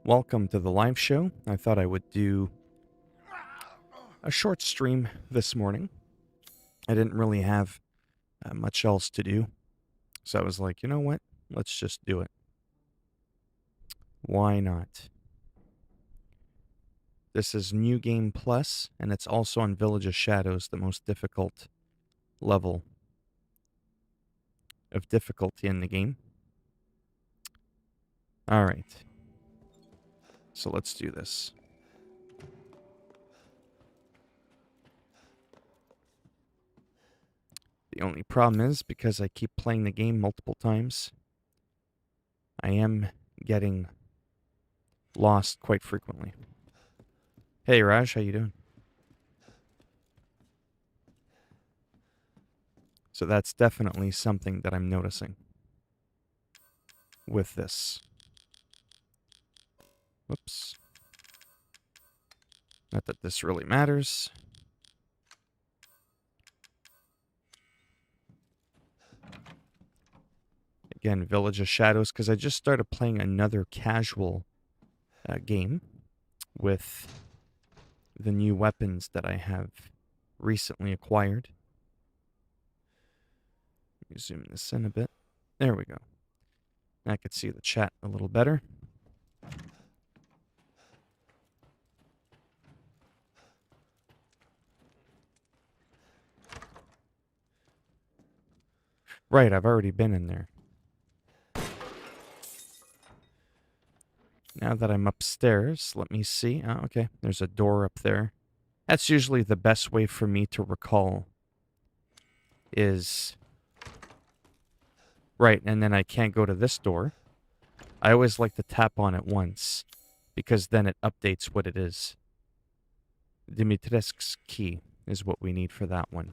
welcome to the live show. I thought I would do a short stream this morning. I didn't really have much else to do, so I was like, you know what? Let's just do it. Why not? This is New Game Plus, and it's also on Village of Shadows, the most difficult level of difficulty in the game. All right. So let's do this. The only problem is, because I keep playing the game multiple times, I am getting lost quite frequently. Hey Raj, how you doing? So that's definitely something that I'm noticing with this. Whoops. Not that this really matters. Again, Village of Shadows, because I just started playing another casual game with the new weapons that I have recently acquired. Let me zoom this in a bit. There we go. I could see the chat a little better. Right, I've already been in there. Now that I'm upstairs, let me see. Oh, okay, there's a door up there. That's usually the best way for me to recall. Is... Right, and then I can't go to this door. I always like to tap on it once, because then it updates what it is. Dimitrescu's key is what we need for that one.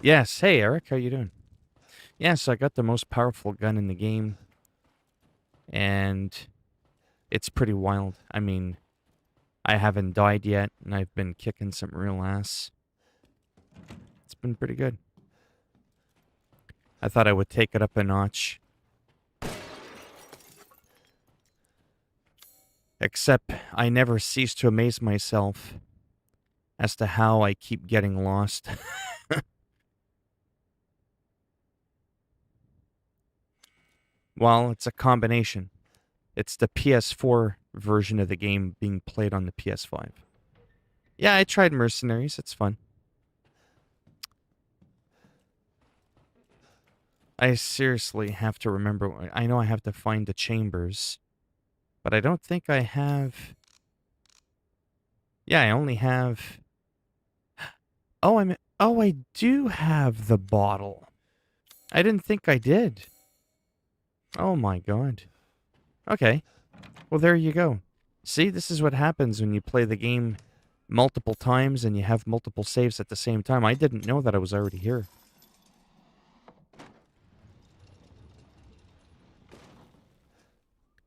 Yes, hey Eric, how you doing? Yes, I got the most powerful gun in the game, and it's pretty wild. I mean, I haven't died yet, and I've been kicking some real ass. It's been pretty good. I thought I would take it up a notch. Except I never cease to amaze myself as to how I keep getting lost. Well, it's a combination. It's the PS4 version of the game being played on the PS5. Yeah, I tried Mercenaries. It's fun. I seriously have to remember. I know I have to find the chambers, but I don't think I have... Yeah, I only have... Oh, I do have the bottle. I didn't think I did. Oh my god. Okay. Well, there you go. See, this is what happens when you play the game multiple times and you have multiple saves at the same time. I didn't know that I was already here.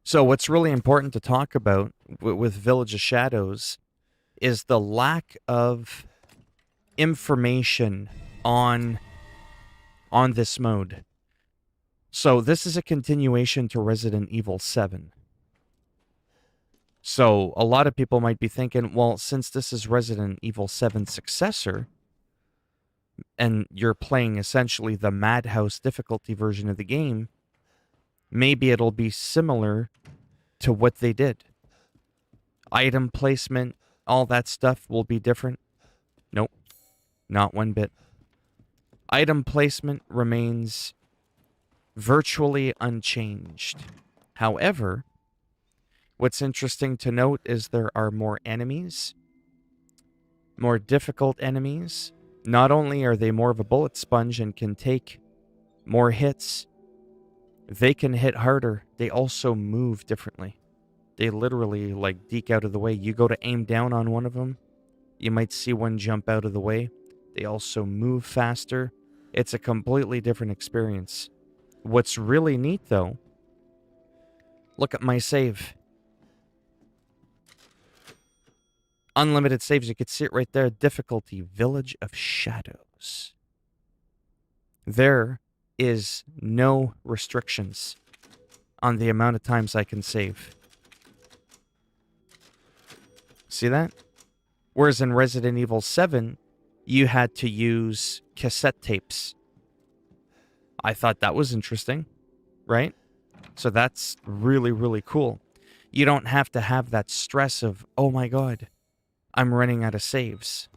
So what's really important to talk about with Village of Shadows is the lack of information on this mode. So this is a continuation to Resident Evil 7. So a lot of people might be thinking, well, since this is Resident Evil 7's successor, and you're playing essentially the Madhouse difficulty version of the game, maybe it'll be similar to what they did. Item placement, all that stuff will be different. Nope, not one bit. Item placement remains virtually unchanged. However, what's interesting to note is there are more enemies, more difficult enemies. Not only are they more of a bullet sponge and can take more hits, they can hit harder. They also move differently. They literally, like, deke out of the way. You go to aim down on one of them, you might see one jump out of the way. They also move faster. It's a completely different experience. What's really neat, though, look at my save. Unlimited saves, you can see it right there. Difficulty, Village of Shadows. There is no restrictions. on the amount of times I can save. See that? Whereas in Resident Evil 7, you had to use cassette tapes. I thought that was interesting, right? So that's really, really cool. You don't have to have that stress of, oh my god, I'm running out of saves.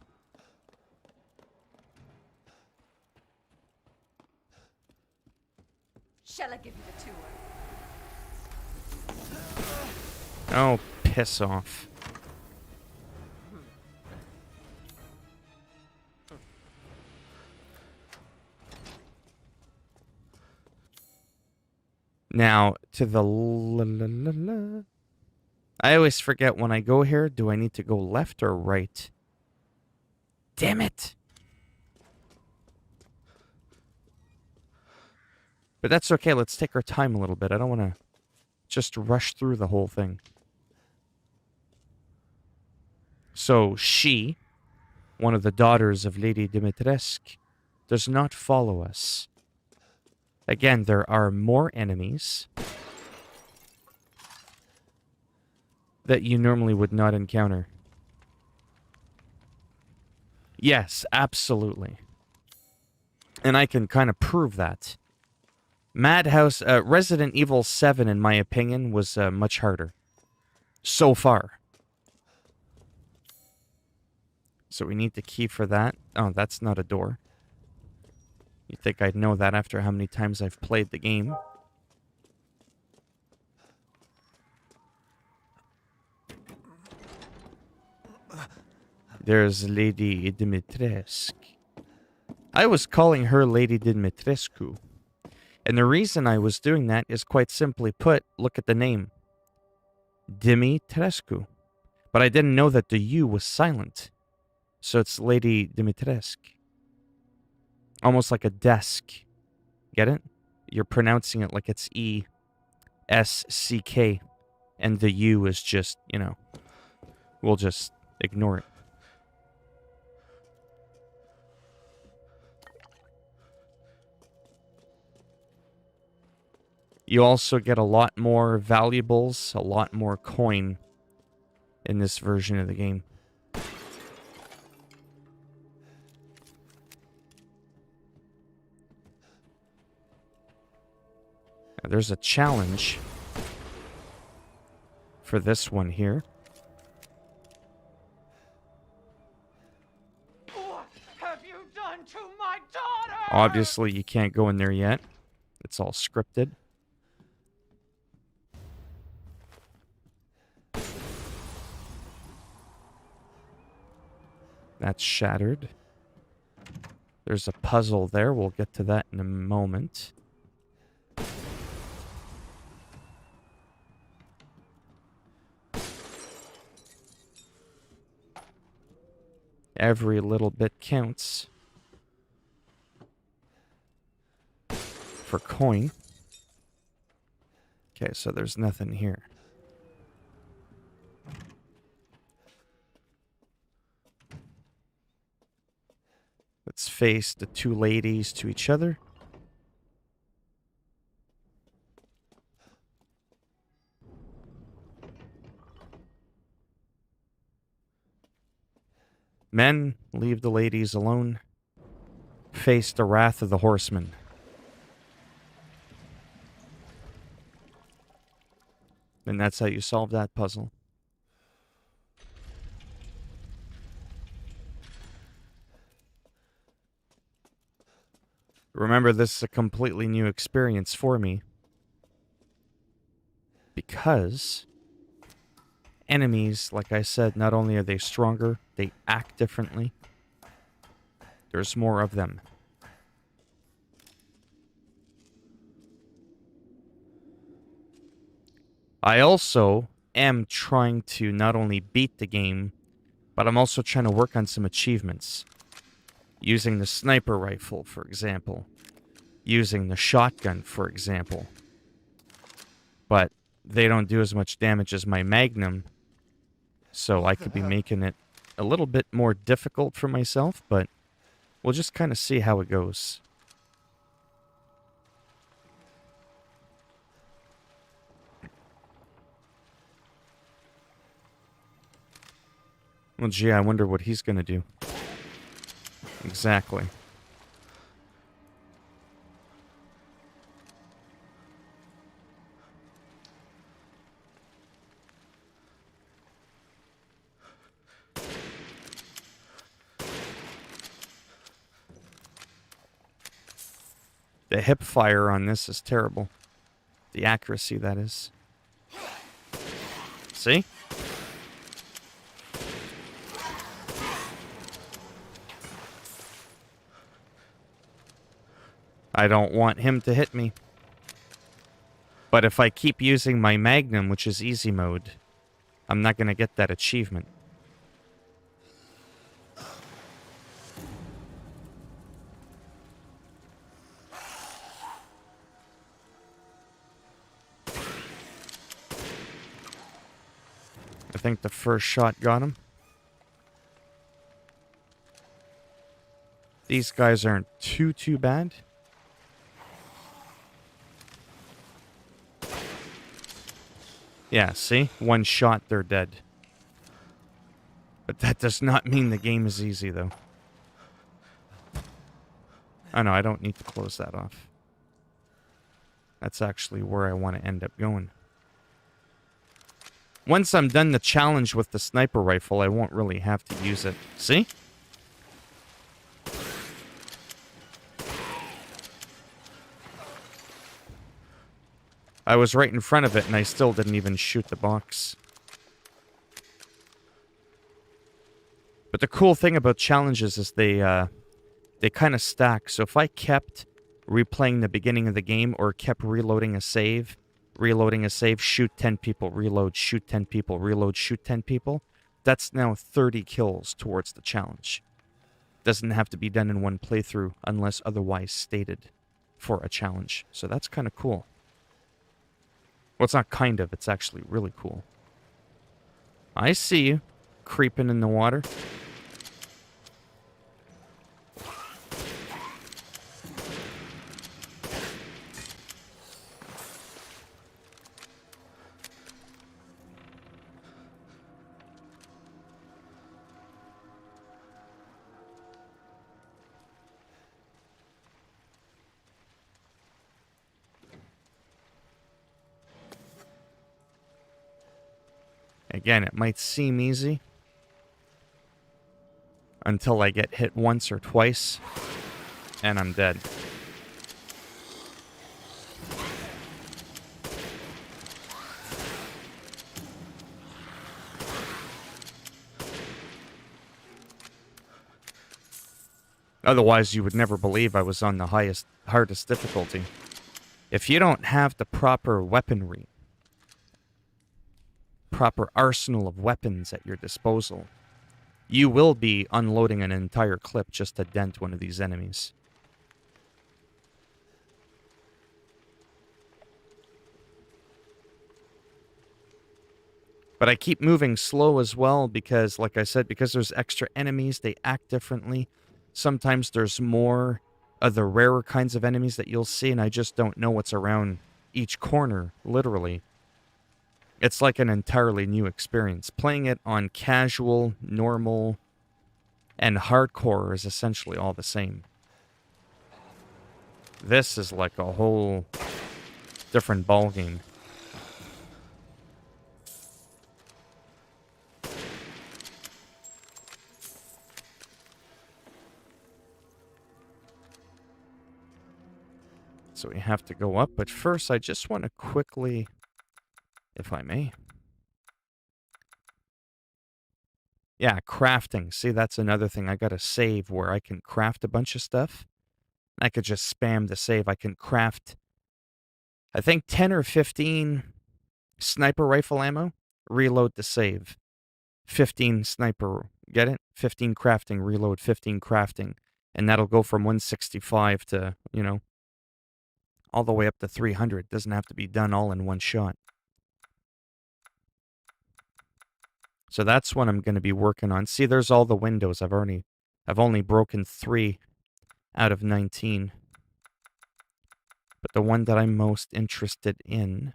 Shall I give you the tour? Oh, piss off. Now, to the I always forget when I go here, do I need to go left or right? Damn it! But that's okay, let's take our time a little bit. I don't want to just rush through the whole thing. So, she, one of the daughters of Lady Dimitrescu, does not follow us. Again, there are more enemies that you normally would not encounter. Yes, absolutely. And I can kind of prove that. Madhouse, Resident Evil 7, in my opinion, was much harder. So far. So we need the key for that. Oh, that's not a door. You'd think I'd know that after how many times I've played the game. There's Lady Dimitrescu. I was calling her Lady Dimitrescu. And the reason I was doing that is quite simply put, look at the name. Dimitrescu. But I didn't know that the U was silent. So it's Lady Dimitrescu. Almost like a desk. Get it? You're pronouncing it like it's E-S-C-K. And the U is just, you know, we'll just ignore it. You also get a lot more valuables, a lot more coin in this version of the game. Now, there's a challenge for this one here. What have you done to my daughter? Obviously, you can't go in there yet. It's all scripted. That's shattered. There's a puzzle there. We'll get to that in a moment. Every little bit counts for coin. Okay, so there's nothing here. Let's face the two ladies to each other. Men, leave the ladies alone. Face the wrath of the horsemen. And that's how you solve that puzzle. Remember, this is a completely new experience for me. Because enemies, like I said, not only are they stronger, they act differently. There's more of them. I also am trying to not only beat the game, but I'm also trying to work on some achievements. Using the sniper rifle, for example. Using the shotgun, for example. But they don't do as much damage as my Magnum, so I could be making it a little bit more difficult for myself, but we'll just kind of see how it goes. Well, gee, I wonder what he's gonna do. Exactly. The hip fire on this is terrible. The accuracy, that is. See? I don't want him to hit me. But if I keep using my Magnum, which is easy mode, I'm not going to get that achievement. I think the first shot got him. These guys aren't too bad. Yeah, see? One shot, they're dead. But that does not mean the game is easy, though. Oh, no, I don't need to close that off. That's actually where I want to end up going. Once I'm done the challenge with the sniper rifle, I won't really have to use it. See? I was right in front of it, and I still didn't even shoot the box. But the cool thing about challenges is they kind of stack. So if I kept replaying the beginning of the game or kept reloading a save, shoot 10 people, reload, shoot 10 people, reload, shoot 10 people, that's now 30 kills towards the challenge. Doesn't have to be done in one playthrough unless otherwise stated for a challenge. So that's kind of cool. Well, it's not kind of, it's actually really cool. I see you, creeping in the water. Again, it might seem easy until I get hit once or twice, and I'm dead. Otherwise, you would never believe I was on the hardest difficulty. If you don't have the proper weaponry, proper arsenal of weapons at your disposal, you will be unloading an entire clip just to dent one of these enemies. But I keep moving slow as well because, like I said, because there's extra enemies, they act differently. Sometimes there's more of the rarer kinds of enemies that you'll see, and I just don't know what's around each corner, literally. It's like an entirely new experience. Playing it on casual, normal, and hardcore is essentially all the same. This is like a whole different ballgame. So we have to go up, but first I just want to quickly, if I may. Yeah, crafting. See, that's another thing. I got to save where I can craft a bunch of stuff. I could just spam the save. I can craft, I think, 10 or 15 sniper rifle ammo, reload the save. 15 sniper, get it? 15 crafting, reload, 15 crafting. And that'll go from 165 to, all the way up to 300. Doesn't have to be done all in one shot. So that's what I'm going to be working on. See, there's all the windows. I've only broken 3 out of 19. But the one that I'm most interested in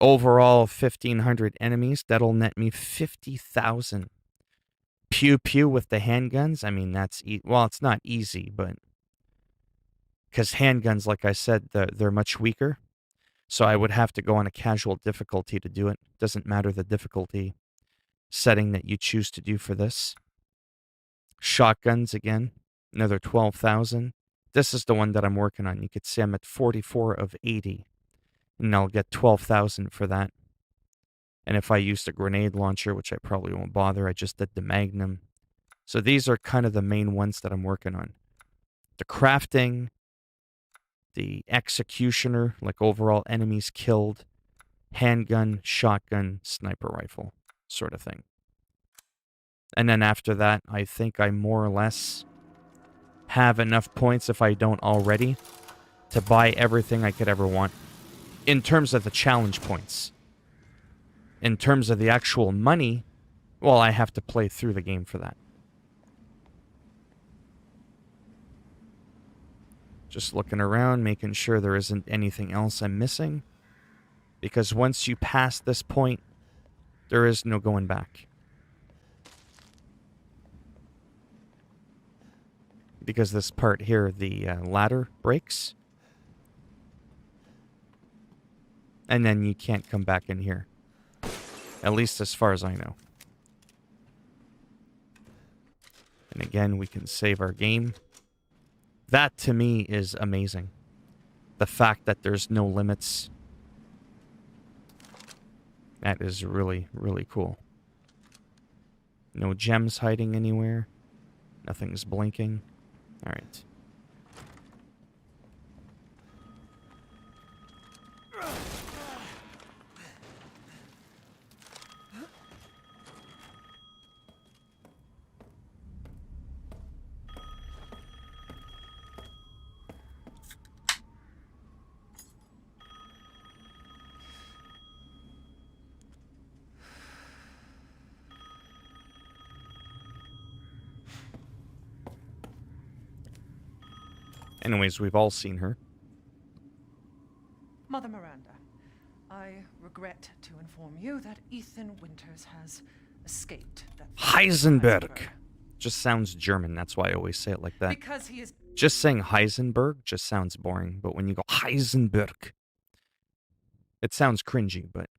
Overall, 1,500 enemies. That'll net me 50,000. Pew pew with the handguns. I mean, that's well, it's not easy, but because handguns, like I said, they're much weaker. So I would have to go on a casual difficulty to do it. Doesn't matter the difficulty setting that you choose to do for this. Shotguns again, another 12,000. This is the one that I'm working on. You could see I'm at 44 of 80, and I'll get 12,000 for that. And if I used a grenade launcher, which I probably won't bother, I just did the Magnum. So these are kind of the main ones that I'm working on. The crafting, the executioner, like overall enemies killed, handgun, shotgun, sniper rifle, sort of thing. And then after that, I think I more or less have enough points, if I don't already, to buy everything I could ever want. In terms of the challenge points. In terms of the actual money, well, I have to play through the game for that. Just looking around, making sure there isn't anything else I'm missing. Because once you pass this point, there is no going back. Because this part here, the ladder breaks. And then you can't come back in here. At least as far as I know. And again, we can save our game. That, to me, is amazing. The fact that there's no limits. That is really, really cool. No gems hiding anywhere. Nothing's blinking. All right. Anyways, we've all seen her. Mother Miranda, I regret to inform you that Ethan Winters has escaped that Heisenberg. Just sounds German. That's why I always say it like that. Because he is Just saying Heisenberg just sounds boring. But when you go Heisenberg, it sounds cringy, but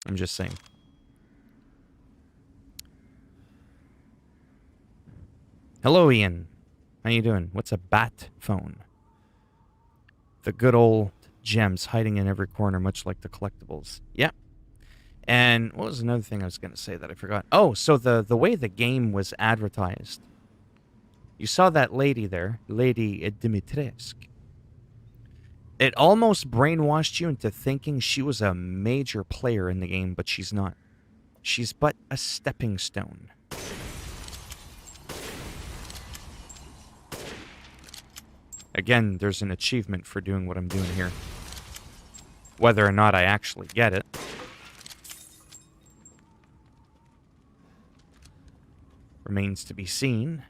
I'm just saying. Hello, Ian. How you doing? What's a bat phone? The good old gems hiding in every corner, much like the collectibles. Yeah. And what was another thing I was going to say that I forgot? Oh, so the way the game was advertised. You saw that lady there, Lady Dimitrescu. It almost brainwashed you into thinking she was a major player in the game, but she's not. She's but a stepping stone. Again, there's an achievement for doing what I'm doing here. Whether or not I actually get it. Remains to be seen.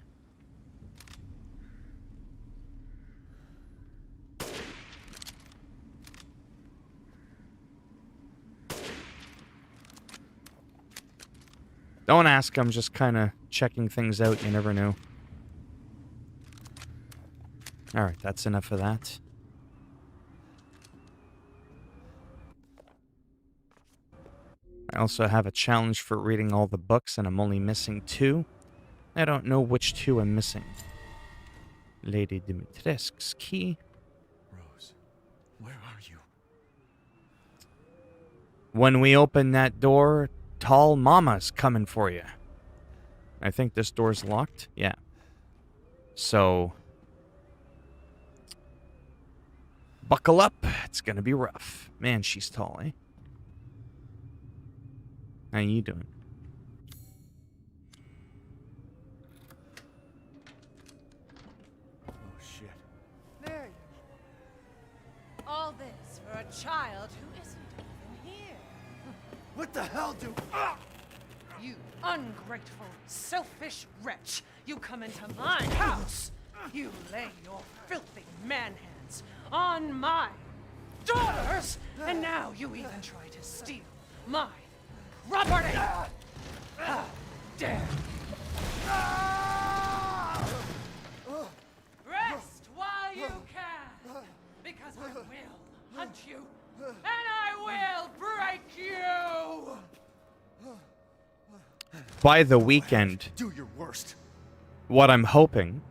Don't ask, I'm just kind of checking things out, you never know. Alright, that's enough of that. I also have a challenge for reading all the books, and I'm only missing 2. I don't know which 2 I'm missing. Lady Dimitrescu's key. Rose, where are you? When we open that door, tall mama's coming for you. I think this door's locked. Yeah. So, buckle up. It's gonna be rough. Man, she's tall, eh? How you doing? Oh, shit. there. All this for a child who isn't even here. What the hell do... You ungrateful, selfish wretch. You come into my house. You lay your filthy man hands on my daughters, and now you even try to steal my property. How dare you. Rest while you can, because I will hunt you, and I will break you. By the weekend, Do your worst. what I'm hoping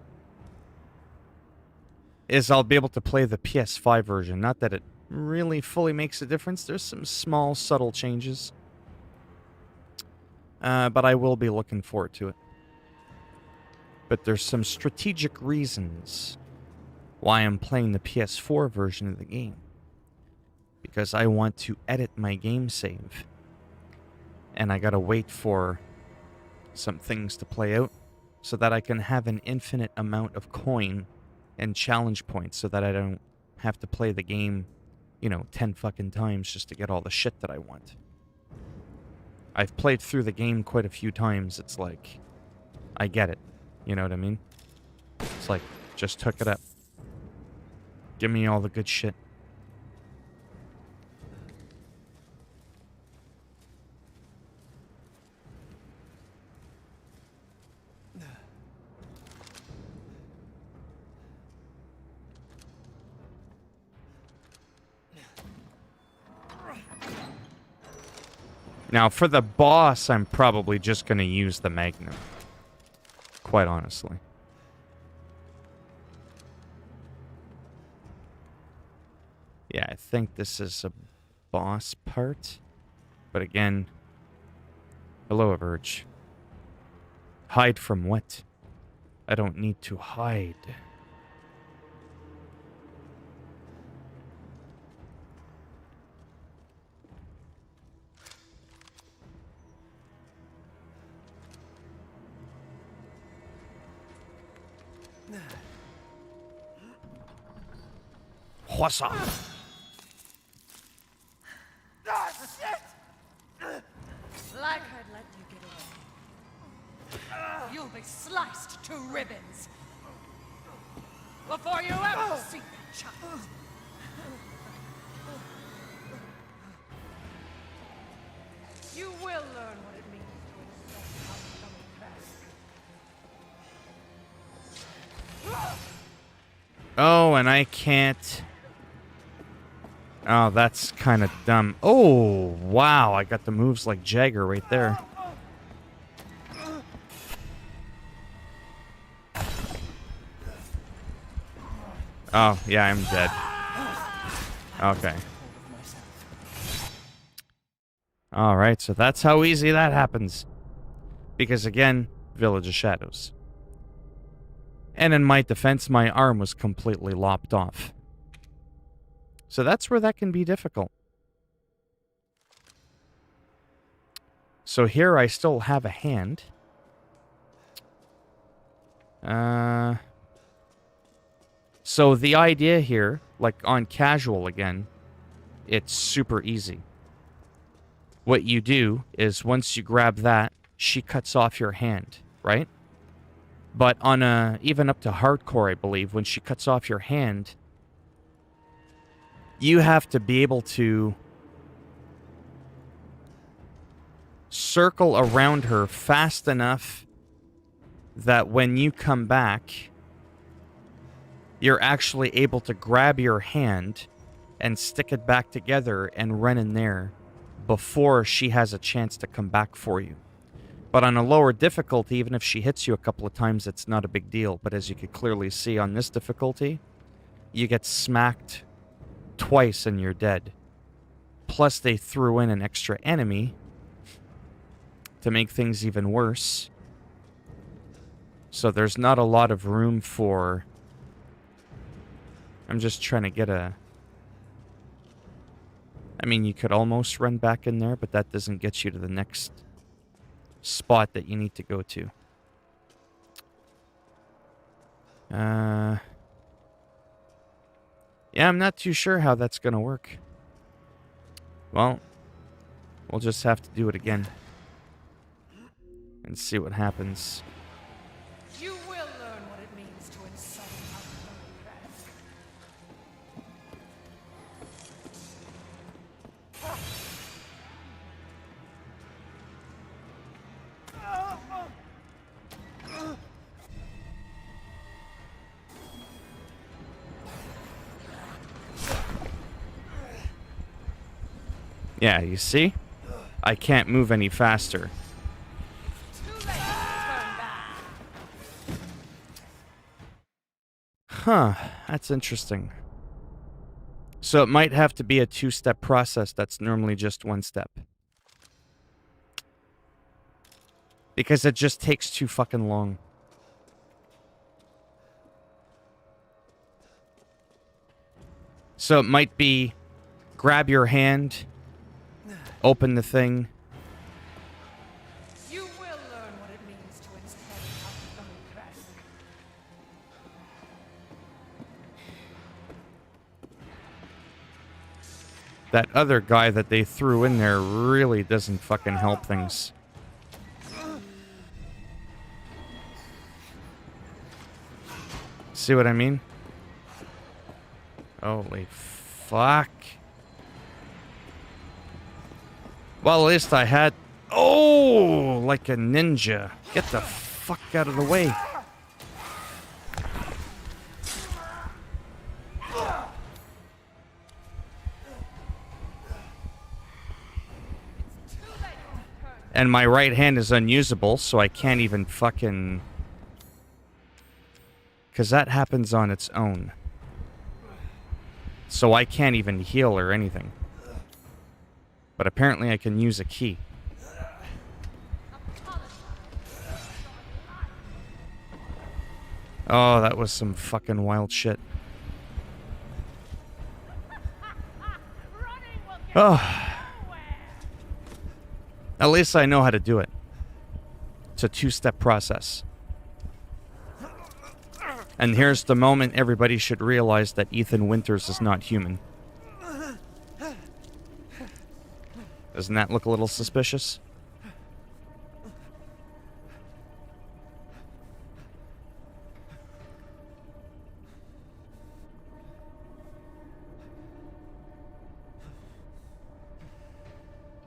is I'll be able to play the PS5 version. Not that it really fully makes a difference. There's some small, subtle changes. But I will be looking forward to it. But there's some strategic reasons why I'm playing the PS4 version of the game. Because I want to edit my game save. And I gotta wait for some things to play out so that I can have an infinite amount of coin and challenge points so that I don't have to play the game, 10 fucking times just to get all the shit that I want. I've played through the game quite a few times. It's like, I get it. You know what I mean? It's like, just hook it up. Give me all the good shit. Now, for the boss, I'm probably just going to use the Magnum. Quite honestly. Yeah, I think this is a boss part. But again... Hello, Verge. Hide from what? I don't need to hide. What's up? Ah, shit! Like I'd let you get away. You'll be sliced to ribbons before you ever see that child. You will learn what it means to insult coming back. Oh, and I can't... Oh, that's kind of dumb. Oh, wow. I got the moves like Jagger right there. Oh, yeah, I'm dead. Okay. Alright, so that's how easy that happens. Because again, Village of Shadows. And in my defense, my arm was completely lopped off. So that's where that can be difficult. So here I still have a hand. So the idea here, like on casual again, it's super easy. What you do is once you grab that, she cuts off your hand, right? But on even up to hardcore, I believe, when she cuts off your hand, you have to be able to circle around her fast enough that when you come back, you're actually able to grab your hand and stick it back together and run in there before she has a chance to come back for you. But on a lower difficulty, even if she hits you a couple of times, it's not a big deal. But as you could clearly see on this difficulty, you get smacked twice and you're dead. Plus they threw in an extra enemy to make things even worse. So there's not a lot of room for... I'm just trying to get a... I mean, you could almost run back in there, but that doesn't get you to the next spot that you need to go to. Yeah, I'm not too sure how that's gonna work. Well, we'll just have to do it again. And see what happens. You will learn what it means to insult our Yeah, you see? I can't move any faster. Too late to turn back. Huh, that's interesting. So it might have to be a two-step process that's normally just one step. Because it just takes too fucking long. So it might be grab your hand, open the thing. You will learn what it means to instead of back. That other guy that they threw in there really doesn't fucking help things. See what I mean? Holy fuck. Well, at least I had... Oh, like a ninja. Get the fuck out of the way. And my right hand is unusable, so I can't even fucking... Because that happens on its own. So I can't even heal or anything. But apparently I can use a key. Oh, that was some fucking wild shit. Oh. At least I know how to do it. It's a two-step process. And here's the moment everybody should realize that Ethan Winters is not human. Doesn't that look a little suspicious?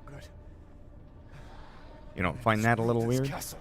Good. You don't find that a little This weird? castle.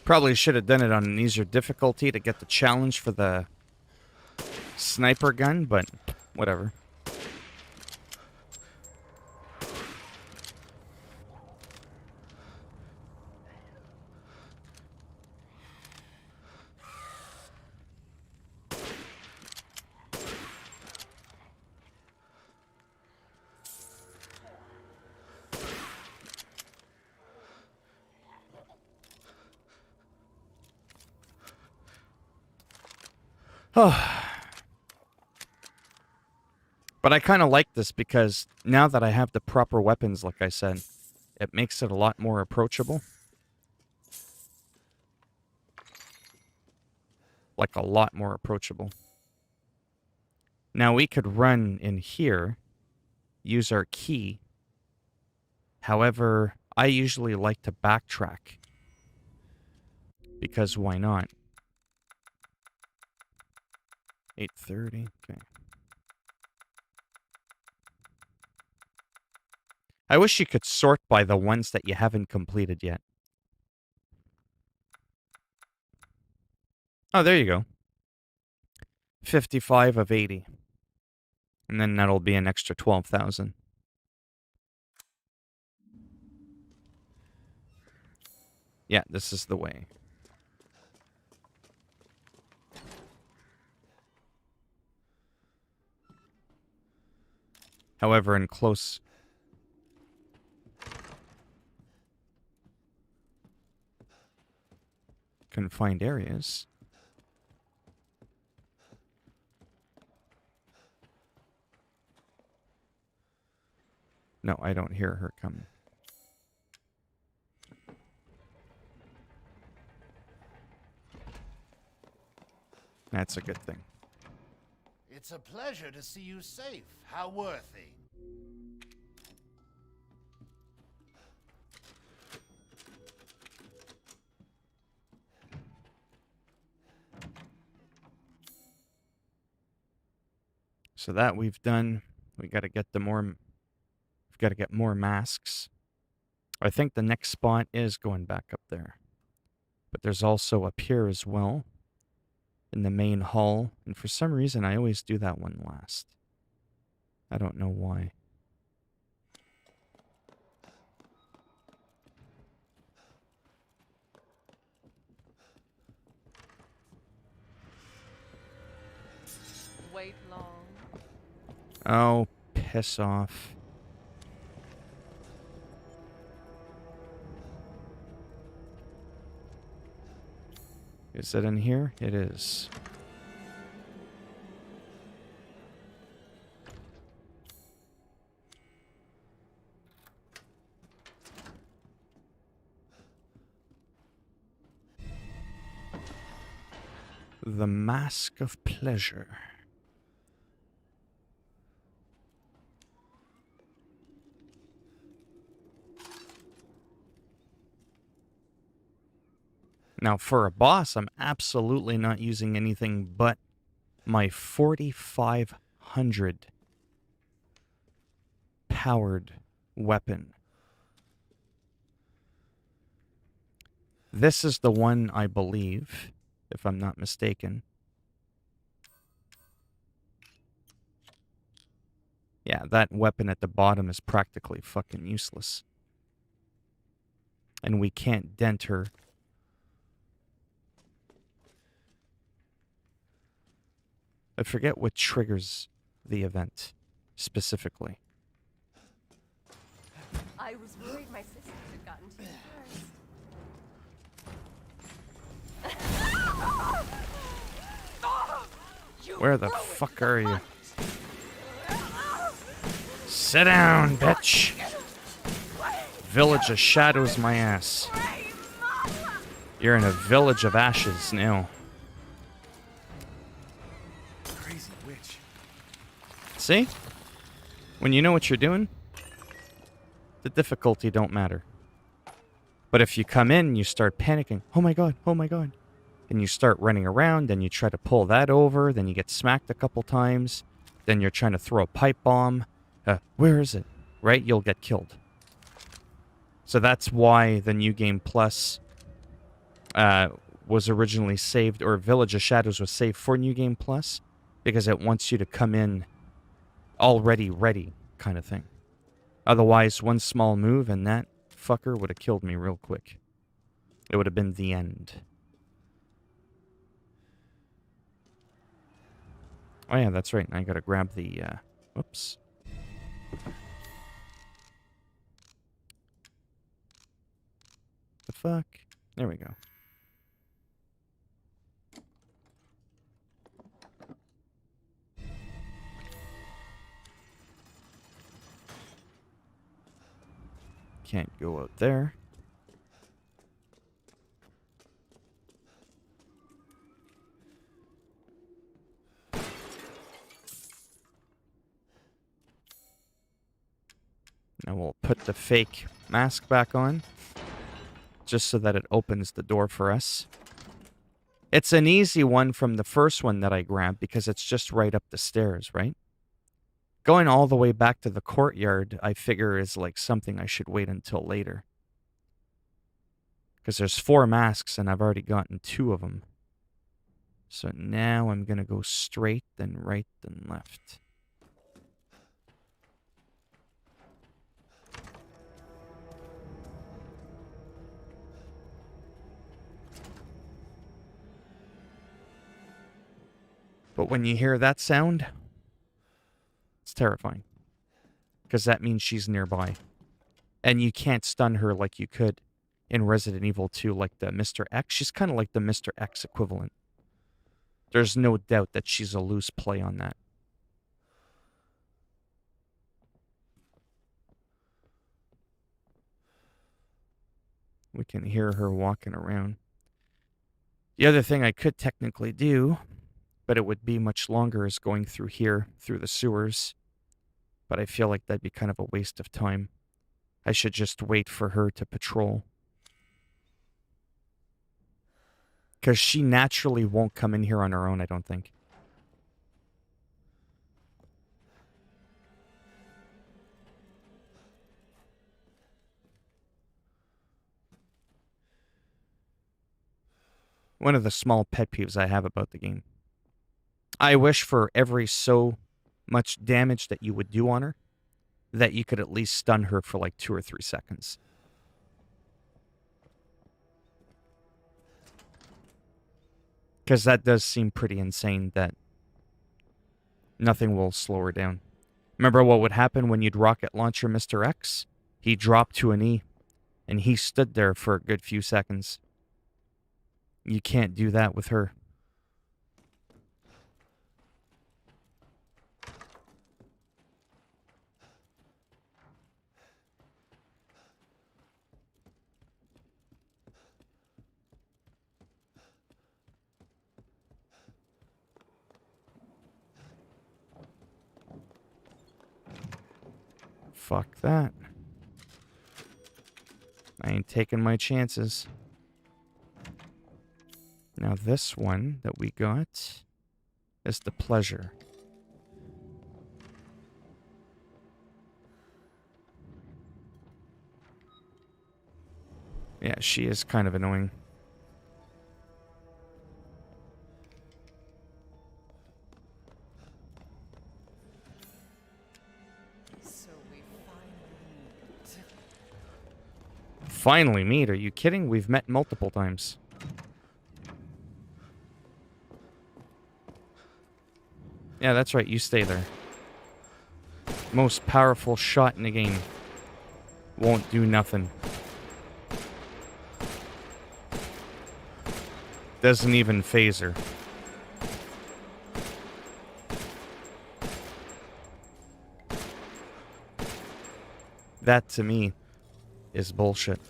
Probably should have done it on an easier difficulty to get the challenge for the sniper gun, but whatever. Oh. But I kind of like this because now that I have the proper weapons, like I said, it makes it a lot more approachable. Like a lot more approachable. Now we could run in here, use our key. However, I usually like to backtrack. Because why not? 8:30, okay. I wish you could sort by the ones that you haven't completed yet. Oh, there you go. 55 of 80. And then that'll be an extra 12,000. Yeah, this is the way. However, in close... confined areas... No, I don't hear her coming. That's a good thing. It's a pleasure to see you safe. How worthy. So that we've done. We got to get we've got to get more masks. I think the next spot is going back up there. But there's also up here as well, in the main hall. And for some reason, I always do that one last. I don't know why. Wait long. Oh, piss off. Is it in here? It is. The Mask of Pleasure. Now, for a boss, I'm absolutely not using anything but my 4500 powered weapon. This is the one, I believe, if I'm not mistaken. Yeah, that weapon at the bottom is practically fucking useless. And we can't dent her. I forget what triggers the event specifically. I was worried my sisters had gotten to you first. Where the fuck are you? Sit down, bitch. Village of Shadows, my ass. You're in a village of ashes now. Crazy witch. See? When you know what you're doing, the difficulty don't matter. But if you come in and you start panicking, oh my god, and you start running around, and you try to pull that over, then you get smacked a couple times, then you're trying to throw a pipe bomb, where is it? Right? You'll get killed. So that's why the New Game Plus was originally saved, or Village of Shadows was saved for New Game Plus, because it wants you to come in already ready, kind of thing. Otherwise, one small move and that fucker would have killed me real quick. It would have been the end. Oh yeah, that's right. I gotta grab the, whoops. The fuck? There we go. Can't go out there. Now we'll put the fake mask back on, just so that it opens the door for us. It's an easy one from the first one that I grabbed, because it's just right up the stairs, right? Going all the way back to the courtyard, I figure, is like something I should wait until later. Because there's 4 masks, and I've already gotten 2 of them. So now I'm going to go straight, then right, then left. But when you hear that sound, it's terrifying. Because that means she's nearby. And you can't stun her like you could in Resident Evil 2, like the Mr. X. She's kind of like the Mr. X equivalent. There's no doubt that she's a loose play on that. We can hear her walking around. The other thing I could technically do, but it would be much longer, is going through here, through the sewers. But I feel like that'd be kind of a waste of time. I should just wait for her to patrol. Because she naturally won't come in here on her own, I don't think. One of the small pet peeves I have about the game. I wish for every so much damage that you would do on her, that you could at least stun her for like 2 or 3 seconds. Because that does seem pretty insane that nothing will slow her down. Remember what would happen when you'd rocket launcher Mr. X? He dropped to a knee, and he stood there for a good few seconds. You can't do that with her. Fuck that. I ain't taking my chances. Now this one that we got is the pleasure. Yeah, she is kind of annoying. So we finally meet. Finally meet? Are you kidding? We've met multiple times. Yeah, that's right. You stay there. Most powerful shot in the game. Won't do nothing. Doesn't even phase her. That, to me, is bullshit.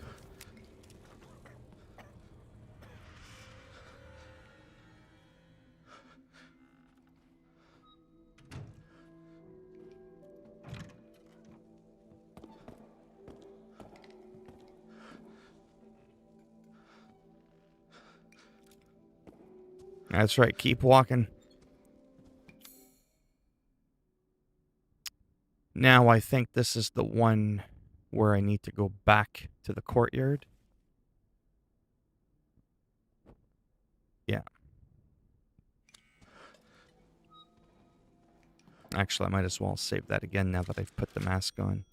That's right. Keep walking. Now I think this is the one where I need to go back to the courtyard. Yeah. Actually, I might as well save that again now that I've put the mask on.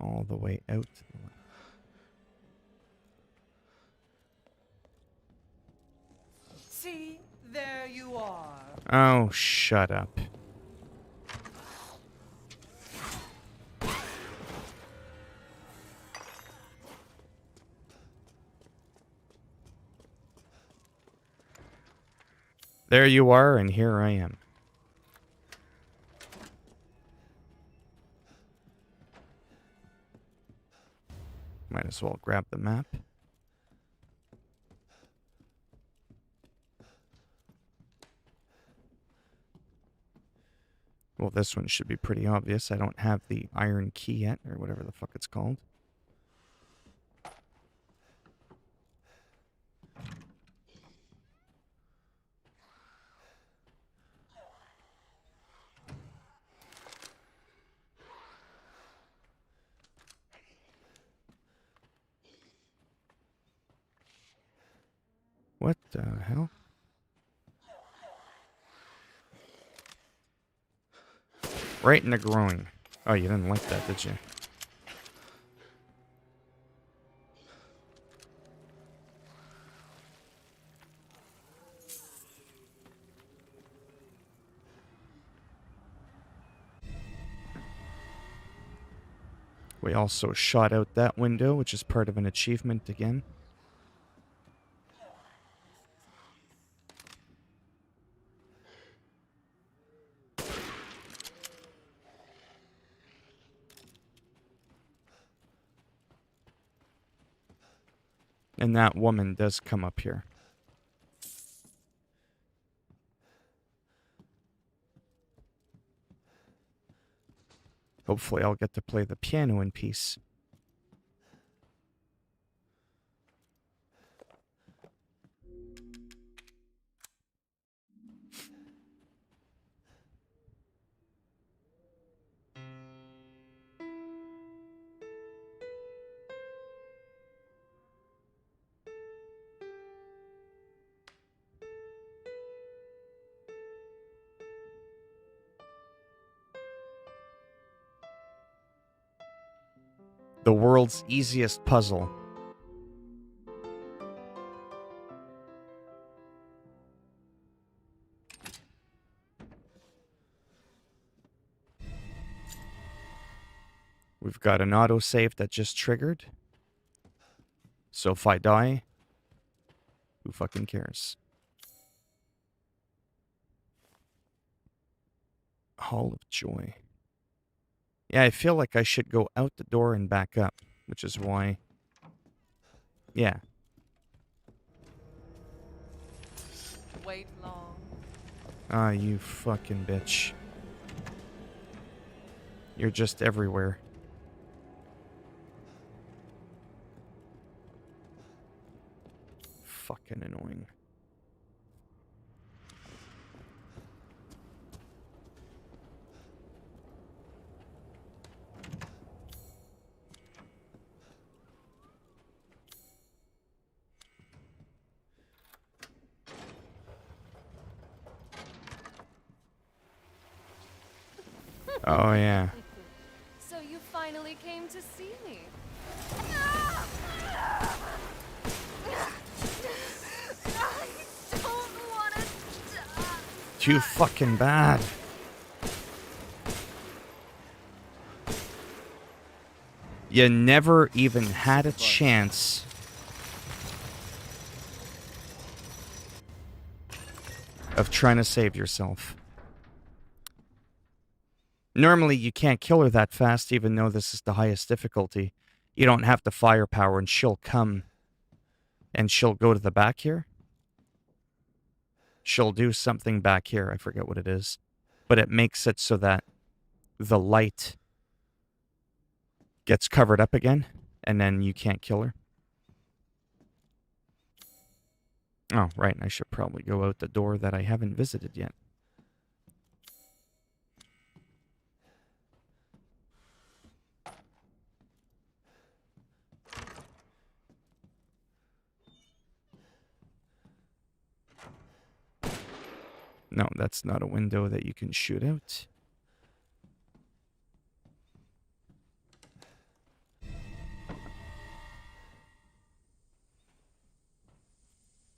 All the way out. See, there you are. Oh, shut up. There you are, and here I am. Might as well grab the map. Well, this one should be pretty obvious. I don't have the iron key yet, or whatever the fuck it's called. What the hell? Right in the groin. Oh, you didn't like that, did you? We also shot out that window, which is part of an achievement again. And that woman does come up here. Hopefully I'll get to play the piano in peace. The world's easiest puzzle. We've got an autosave that just triggered. So if I die, who fucking cares? Hall of Joy. Yeah, I feel like I should go out the door and back up, which is why... Yeah. Wait long. Ah, you fucking bitch. You're just everywhere. Fucking annoying. Oh, yeah. So you finally came to see me. I don't want to die. Too fucking bad. You never even had a chance. Of trying to save yourself. Normally, you can't kill her that fast, even though this is the highest difficulty. You don't have the firepower, and she'll come. And she'll go to the back here. She'll do something back here. I forget what it is. But it makes it so that the light gets covered up again, and then you can't kill her. Oh, right. I should probably go out the door that I haven't visited yet. No, that's not a window that you can shoot out.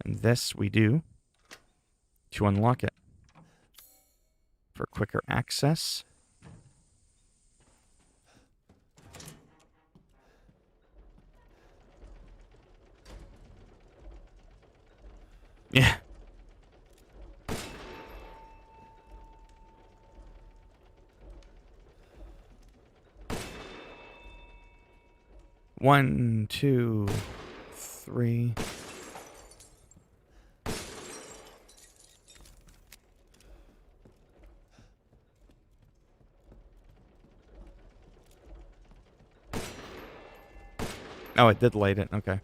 And this we do to unlock it. For quicker access. Yeah. One, two, three. Oh, it did light it. Okay.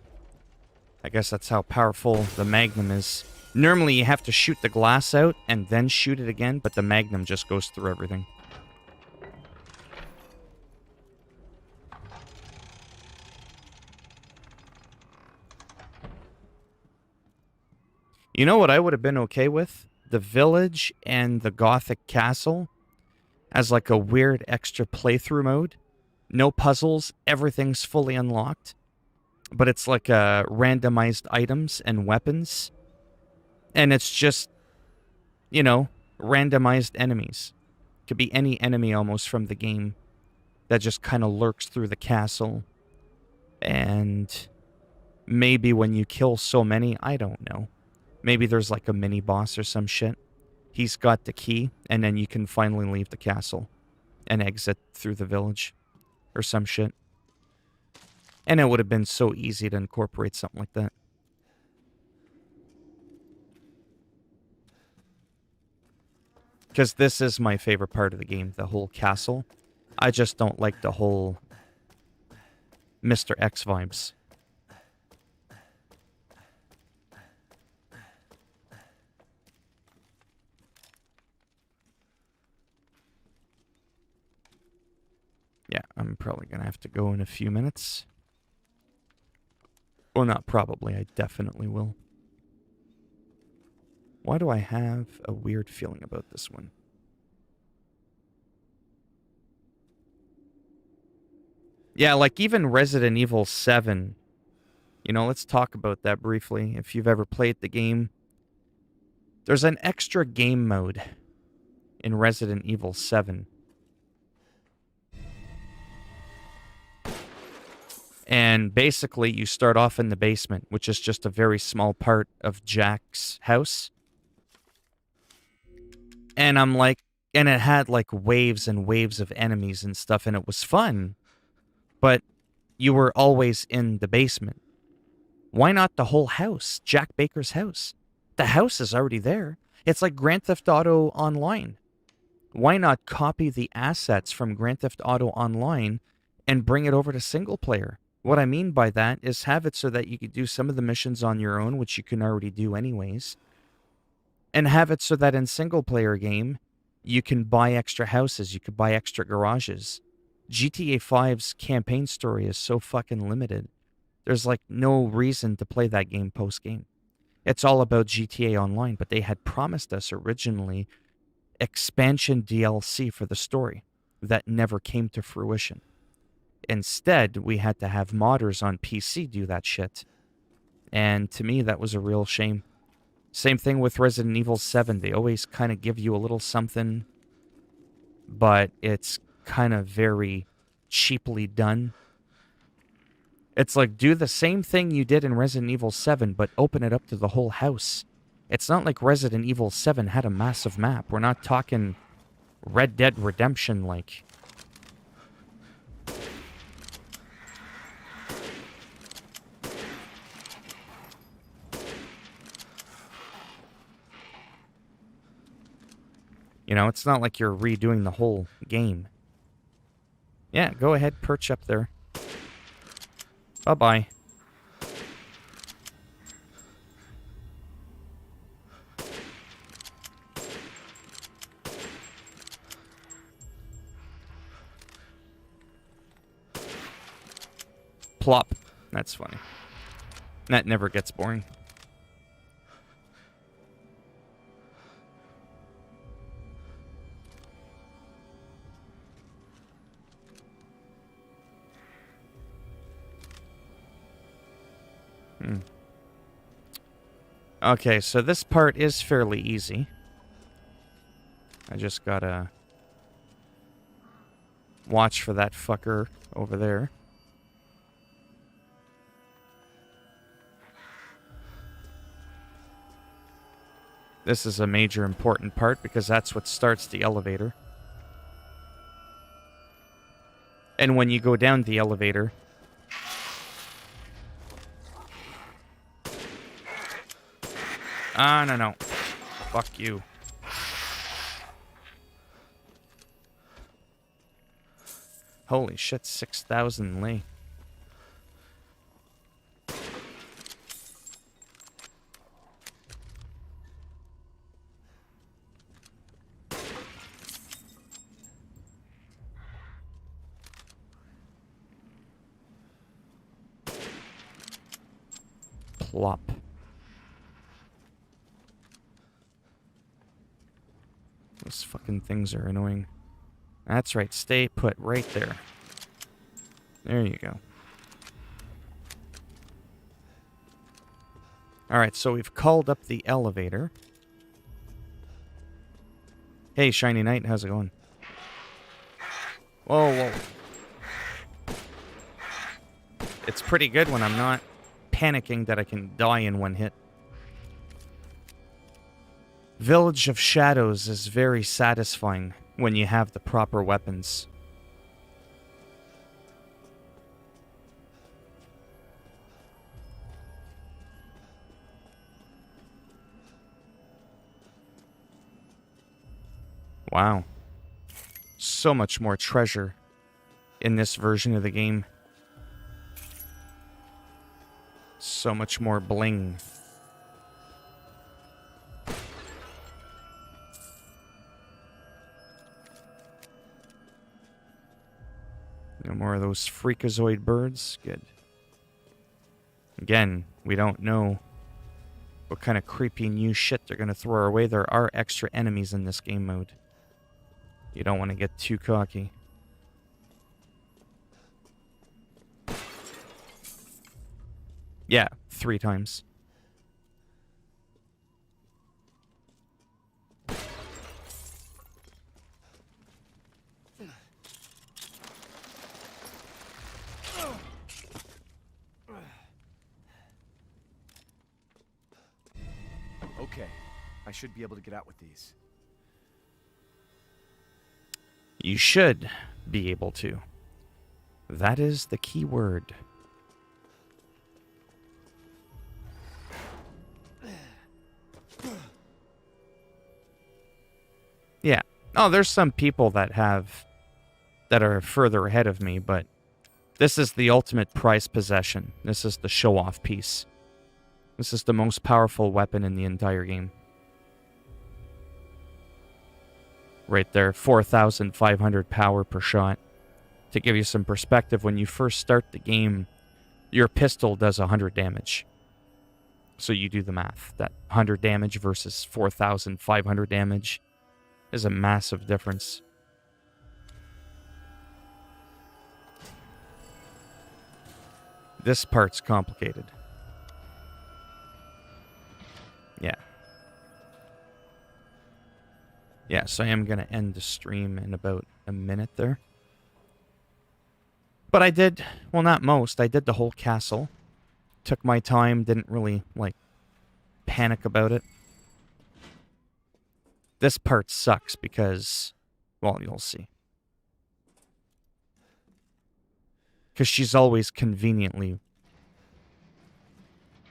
I guess that's how powerful the Magnum is. Normally, you have to shoot the glass out and then shoot it again, but the Magnum just goes through everything. You know what I would have been okay with? The village and the Gothic castle as like a weird extra playthrough mode. No puzzles, everything's fully unlocked. But it's like randomized items and weapons. And it's just, you know, randomized enemies. Could be any enemy almost from the game that just kind of lurks through the castle. And maybe when you kill so many, I don't know. Maybe there's like a mini boss or some shit. He's got the key, and then you can finally leave the castle and exit through the village or some shit. And it would have been so easy to incorporate something like that. Because this is my favorite part of the game, the whole castle. I just don't like the whole Mr. X vibes. Yeah, I'm probably going to have to go in a few minutes. Well, not probably, I definitely will. Why do I have a weird feeling about this one? Yeah, like even Resident Evil 7. You know, let's talk about that briefly. If you've ever played the game, there's an extra game mode in Resident Evil 7. And basically, you start off in the basement, which is just a very small part of Jack's house. And I'm like, and it had like waves and waves of enemies and stuff, and it was fun. But you were always in the basement. Why not the whole house? Jack Baker's house. The house is already there. It's like Grand Theft Auto Online. Why not copy the assets from Grand Theft Auto Online and bring it over to single player? What I mean by that is have it so that you could do some of the missions on your own, which you can already do anyways. And have it so that in single player game, you can buy extra houses, you could buy extra garages. GTA 5's campaign story is so fucking limited. There's like no reason to play that game post-game. It's all about GTA Online, but they had promised us originally expansion DLC for the story that never came to fruition. Instead, we had to have modders on PC do that shit. And to me, that was a real shame. Same thing with Resident Evil 7. They always kind of give you a little something, but it's kind of very cheaply done. It's like, do the same thing you did in Resident Evil 7, but open it up to the whole house. It's not like Resident Evil 7 had a massive map. We're not talking Red Dead Redemption like. You know, it's not like you're redoing the whole game. Yeah, go ahead, perch up there. Bye-bye. Plop. That's funny. That never gets boring. Okay, so this part is fairly easy. I just gotta watch for that fucker over there. This is a major important part because that's what starts the elevator. And when you go down the elevator, no. Fuck you. Holy shit, 6,000 lei. Plop. Those fucking things are annoying. That's right, stay put right there. There you go. Alright, so we've called up the elevator. Hey, Shiny Knight, how's it going? Whoa, whoa. It's pretty good when I'm not panicking that I can die in one hit. Village of Shadows is very satisfying when you have the proper weapons. Wow. So much more treasure in this version of the game. So much more bling. No more of those freakazoid birds. Good. Again, we don't know what kind of creepy new shit they're going to throw our way. There are extra enemies in this game mode. You don't want to get too cocky. Yeah, 3 times. Okay, I should be able to get out with these. You should be able to. That is the key word. Yeah. Oh, there's some people that are further ahead of me, but this is the ultimate prized possession. This is the show-off piece. This is the most powerful weapon in the entire game. Right there, 4,500 power per shot. To give you some perspective, when you first start the game, your pistol does 100 damage. So you do the math. That 100 damage versus 4,500 damage is a massive difference. This part's complicated. Yeah. Yeah, so I am going to end the stream in about a minute there. But I did, well, not most. I did the whole castle. Took my time, didn't really, panic about it. This part sucks because, well, you'll see. Because she's always conveniently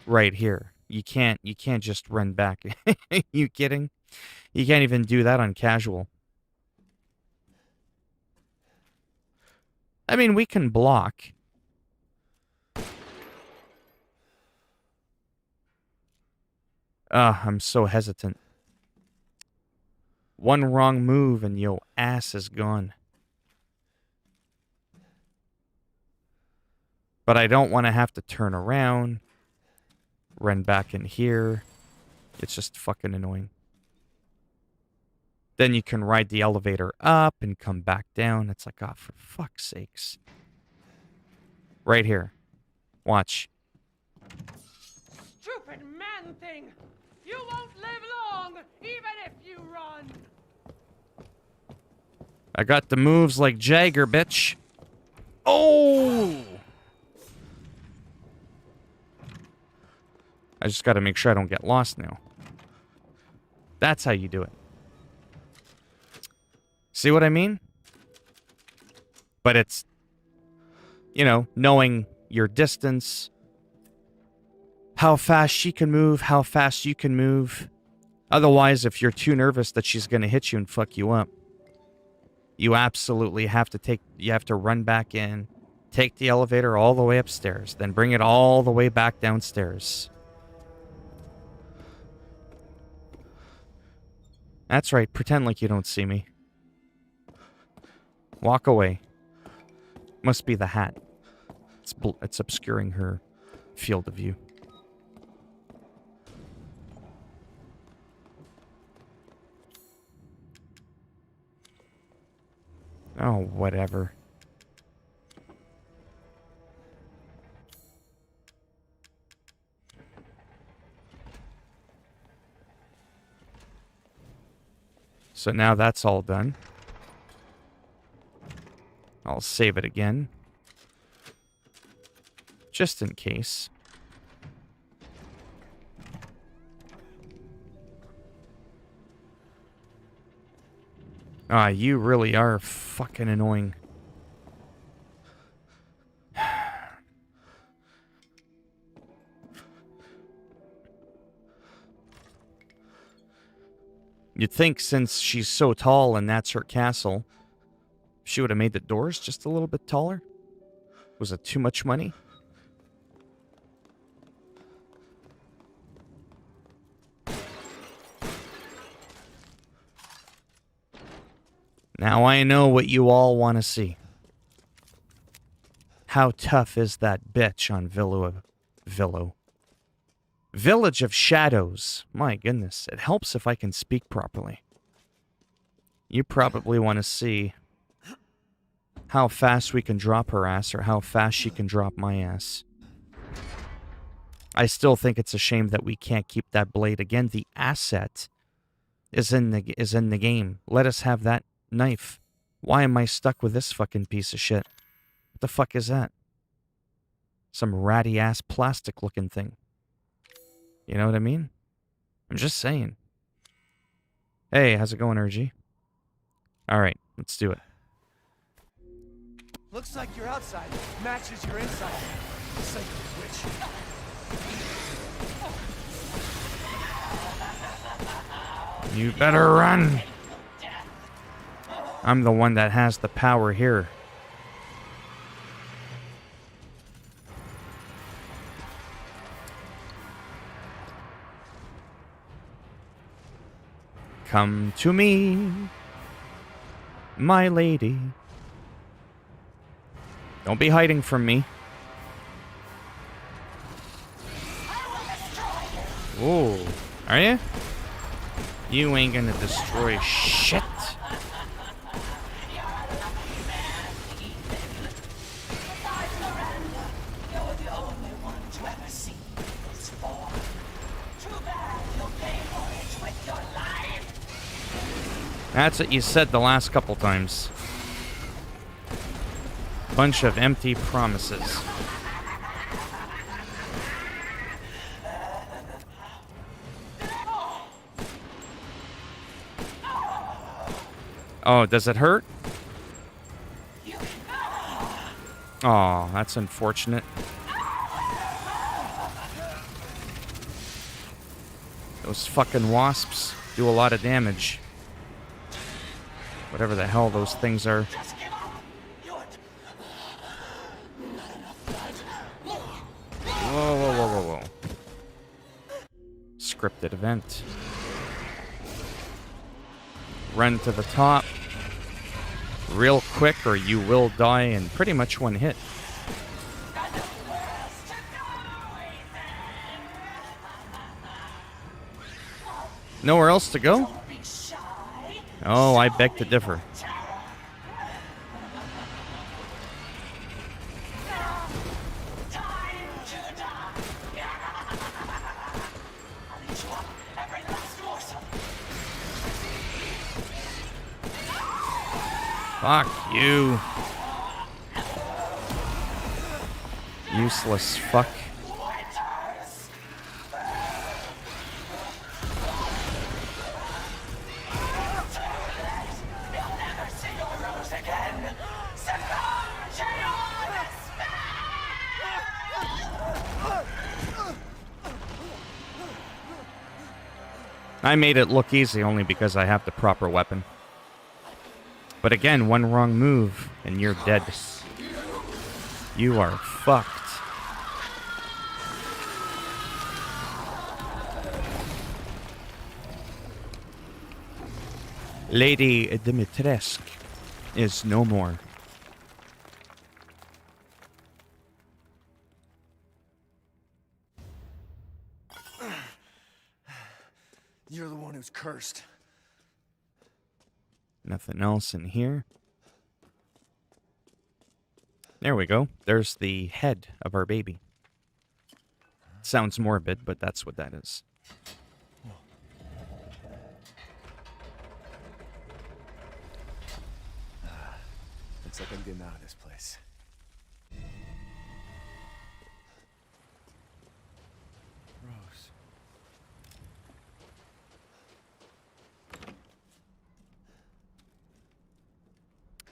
right here. You can't just run back. You kidding? You can't even do that on casual. I mean, we can block. I'm so hesitant. One wrong move and yo ass is gone. But I don't want to have to turn around, run back in here. It's just fucking annoying. Then you can ride the elevator up and come back down. It's like, oh, for fuck's sakes. Right here. Watch. Stupid man thing! You won't live long, even if you run! I got the moves like Jagger, bitch. Oh! I just got to make sure I don't get lost now. That's how you do it. See what I mean? But it's, knowing your distance, how fast she can move, how fast you can move. Otherwise, if you're too nervous that she's going to hit you and fuck you up, you absolutely have to run back in, take the elevator all the way upstairs, then bring it all the way back downstairs. That's right, pretend like you don't see me. Walk away. Must be the hat. It's obscuring her field of view. Oh, whatever. So now that's all done. I'll save it again. Just in case. Ah, you really are fucking annoying. You'd think since she's so tall and that's her castle, she would have made the doors just a little bit taller. Was it too much money? Now I know what you all want to see. How tough is that bitch on Village of Shadows. My goodness, it helps if I can speak properly. You probably want to see how fast we can drop her ass or how fast she can drop my ass. I still think it's a shame that we can't keep that blade. Again, the asset is in the game. Let us have that knife. Why am I stuck with this fucking piece of shit? What the fuck is that? Some ratty ass plastic looking thing. You know what I mean? I'm just saying. Hey, how's it going, RG? Alright, let's do it. Looks like your outside matches your inside. Psycho witch. You better run. I'm the one that has the power here. Come to me, my lady. Don't be hiding from me. Ooh, are you? You ain't gonna destroy shit. That's what you said the last couple times. Bunch of empty promises. Oh, does it hurt? Oh, that's unfortunate. Those fucking wasps do a lot of damage. Whatever the hell those things are. Whoa, whoa, whoa, whoa, whoa. Scripted event. Run to the top. Real quick or you will die in pretty much one hit. Nowhere else to go? Oh, I beg to differ. Fuck you. Useless fuck. I made it look easy only because I have the proper weapon. But again, one wrong move and you're dead. You are fucked. Lady Dimitrescu is no more. You're the one who's cursed. Nothing else in here. There we go. There's the head of our baby. Sounds morbid, but that's what that is. Looks like I'm getting out of this place.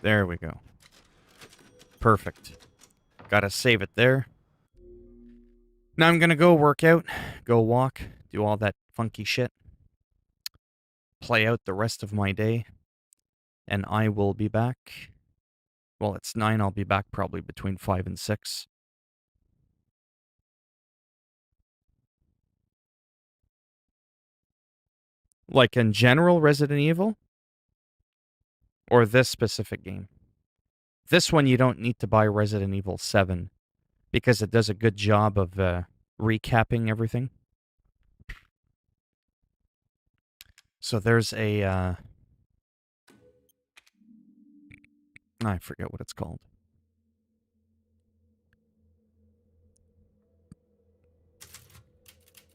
There we go. Perfect. Gotta save it there. Now I'm gonna go work out, go walk, do all that funky shit, play out the rest of my day, and I will be back. Well, it's 9, I'll be back probably between 5 and 6. Like in general, Resident Evil? Or this specific game? This one you don't need to buy Resident Evil 7 because it does a good job of recapping everything. So there's a I forget what it's called.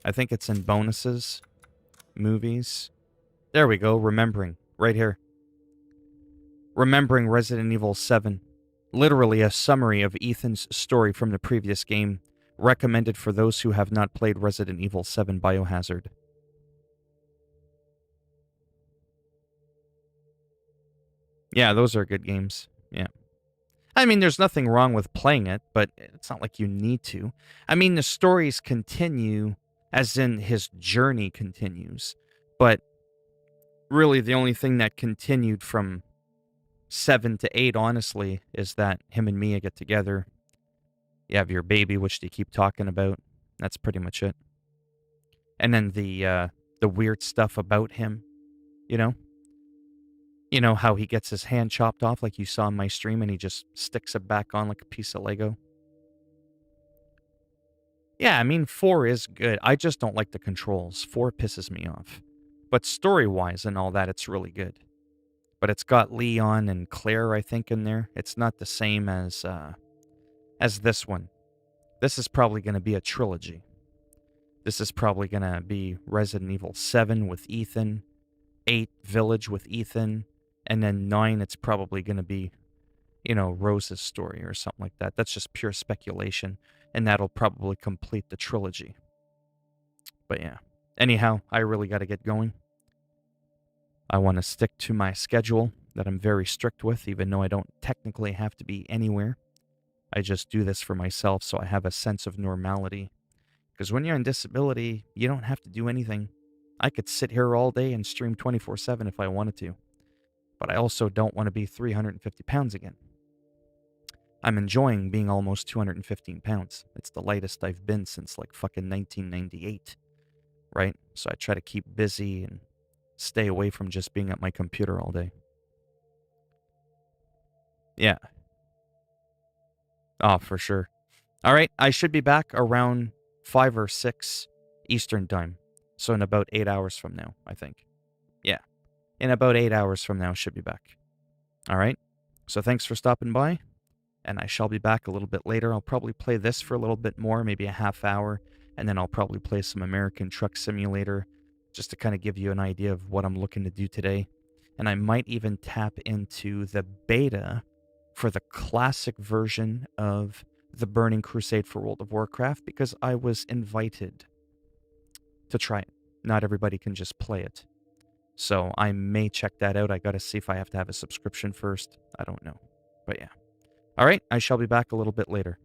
I think it's in bonuses, movies. There we go, remembering, right here. Remembering Resident Evil 7. Literally a summary of Ethan's story from the previous game, recommended for those who have not played Resident Evil 7 Biohazard. Yeah, those are good games. Yeah. I mean, there's nothing wrong with playing it, but it's not like you need to. I mean, the stories continue, as in his journey continues. But really, the only thing that continued from 7 to 8, honestly, is that him and Mia get together. You have your baby, which they keep talking about. That's pretty much it. And then the weird stuff about him, you know? You know how he gets his hand chopped off like you saw in my stream and he just sticks it back on like a piece of Lego? Yeah, I mean, 4 is good. I just don't like the controls. 4 pisses me off. But story-wise and all that, it's really good. But it's got Leon and Claire, I think, in there. It's not the same as this one. This is probably going to be a trilogy. This is probably going to be Resident Evil 7 with Ethan, 8 Village with Ethan, and then 9 it's probably going to be, you know, Rose's story or something like that. That's just pure speculation, and that'll probably complete the trilogy. But yeah. Anyhow, I really got to get going. I want to stick to my schedule that I'm very strict with, even though I don't technically have to be anywhere. I just do this for myself so I have a sense of normality. Because when you're on disability, you don't have to do anything. I could sit here all day and stream 24/7 if I wanted to. But I also don't want to be 350 pounds again. I'm enjoying being almost 215 pounds. It's the lightest I've been since like fucking 1998. Right? So I try to keep busy and stay away from just being at my computer all day. Yeah. Oh, for sure. All right, I should be back around 5 or 6 Eastern time. So in about 8 hours from now, I think. Yeah. In about 8 hours from now, should be back. All right? So thanks for stopping by, and I shall be back a little bit later. I'll probably play this for a little bit more, maybe a half hour, and then I'll probably play some American Truck Simulator just to kind of give you an idea of what I'm looking to do today. And I might even tap into the beta for the classic version of the Burning Crusade for World of Warcraft because I was invited to try it. Not everybody can just play it. So I may check that out. I got to see if I have to have a subscription first. I don't know. But yeah. All right, I shall be back a little bit later.